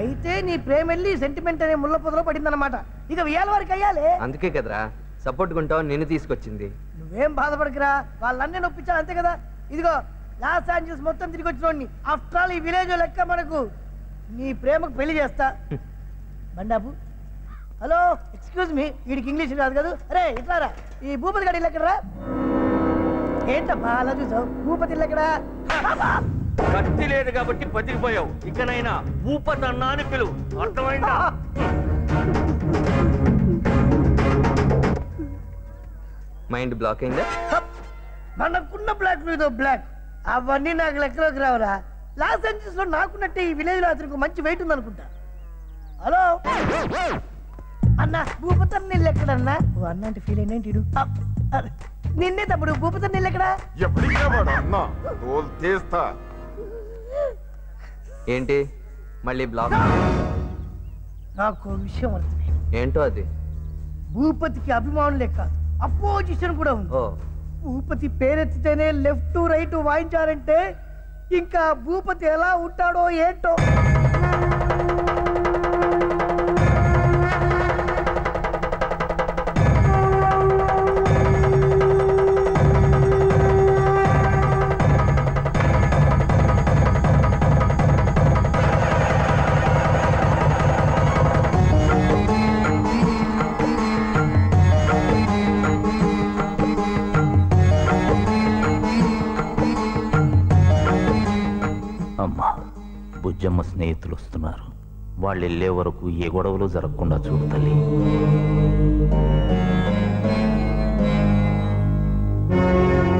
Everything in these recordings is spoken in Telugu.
అయితే నీ ప్రేమ వెళ్ళి సెంటిమెంట్ అనే ముళ్ళ పొదలో పడిందన్నమాట. ఇక వేయాల వారికి అయ్యాలే. అందుకే కదరా సపోర్ట్ గుంటావు నిన్ను తీసుకొచ్చింది. నువ్వేం బాధపడకురా, వాళ్ళన్నీ నొప్పించాలి అంతే కదా. ఇదిగో లాస్ ఏంజల్స్ మొత్తం తిరిగి వచ్చినోడిని. ఆఫ్టర్ ఆల్ ఈ విలేజ్ లెక్క మనకు నీ ప్రేమకు పెళ్లి చేస్తా. బండాపు హలో ఎక్స్క్యూజ్ మీ, వీడికి ఇంగ్లీష్ రాదు కదా. అరే ఇట్లారా, ఈ భూపతి గడి ఇల్లు ఎక్కడరా? ఏంటమ్మా అలా చూసావు? భూపతి ఇల్లు ఎక్కడా? కత్తి లేదు కాబట్టి బతికిపోయావు. ఇకనైనా భూపతి అన్నా అని పిలువు, అర్థమైందా? మైండ్ బ్లాక్ అయిందా? మనకున్న బ్లాక్ ఇదో బ్లాక్, అవన్నీ నాకు లెక్కలోకి రావురా. లాస్ ఏంజల్స్ లో నాకున్నట్టే ఈ విలేజ్ లో అతనికి మంచి వెయిట్ ఉంది అనుకుంటా. హలో అన్నా, భూపతి నీళ్ళు ఎక్కడన్నా? అన్న అంటే ఫీల్ ఏంటి? నిన్నే తమ్ముడు, భూపతి నీళ్ళు ఎక్కడా? ఏంటి మళ్ళీ బ్లాక్? నాకు విషయం అర్థమే. ఏంటో అది? భూపతికి అభిమానులే కాదు, అపోజిషన్ కూడా ఉంది. భూపతి పేరెత్తితేనే లెఫ్ట్ రైట్ వాయించారంటే ఇంకా భూపతి ఎలా ఉంటాడో ఏంటో. బుజ్జమ్మ స్నేహితులు వస్తున్నారు. వాళ్ళు వెళ్ళే వరకు ఏ గొడవలు జరగకుండా చూడు తల్లి.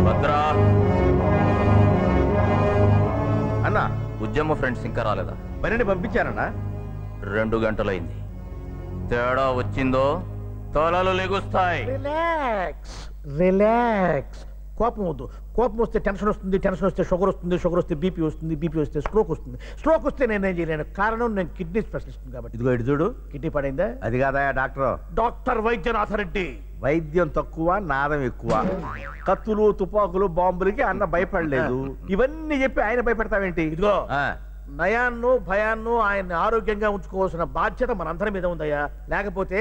భద్రా అన్నా, బుజ్జమ్మ ఫ్రెండ్స్ ఇంకా రాలేదా? పనిని పంపించారన్నా. 2 గంటలైంది. తేడా వచ్చిందో తోలాలు లెగుస్తాయి. Relax relax. కోపం వద్దు. కోపం వస్తే టెన్షన్ వస్తుంది, టెన్షన్ వస్తే షుగర్ వస్తుంది, షుగర్ వస్తే బీపీ వస్తుంది, బీపీ వస్తే స్ట్రోక్ వస్తుంది, స్ట్రోక్ వస్తే నేనేం చేయలేను. కారణం నేను కిడ్నీ స్పెషలిస్ట్ కాబట్టి. ఇదిగో ఇటు చూడు. కిడ్నీ పడైందా? అది కాదా డాక్టర్? డాక్టర్ వైద్యనాథరెడ్డి. వైద్యం తక్కువ, నాదం ఎక్కువ. కత్తులు తుపాకులు బాంబులకి అన్న భయపడలేదు. ఇవన్నీ చెప్పి ఆయన భయపెడతావేంటి? ఇదిగో నయాన్నో భయాన్నో ఆయన్ని ఆరోగ్యంగా ఉంచుకోవాల్సిన బాధ్యత మనందరి మీద ఉందయ్యా. లేకపోతే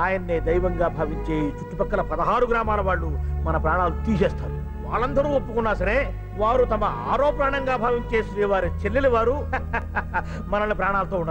ఆయన్ని దైవంగా భావించే చుట్టుపక్కల 16 గ్రామాల వాళ్ళు మన ప్రాణాలు తీసేస్తారు. వాళ్ళందరూ ఒప్పుకున్నా సరే వారు తమ ఆరో ప్రాణంగా భావించే శ్రీవారి చెల్లెలి వారు మనల్ని ప్రాణాలతో ఉండరు.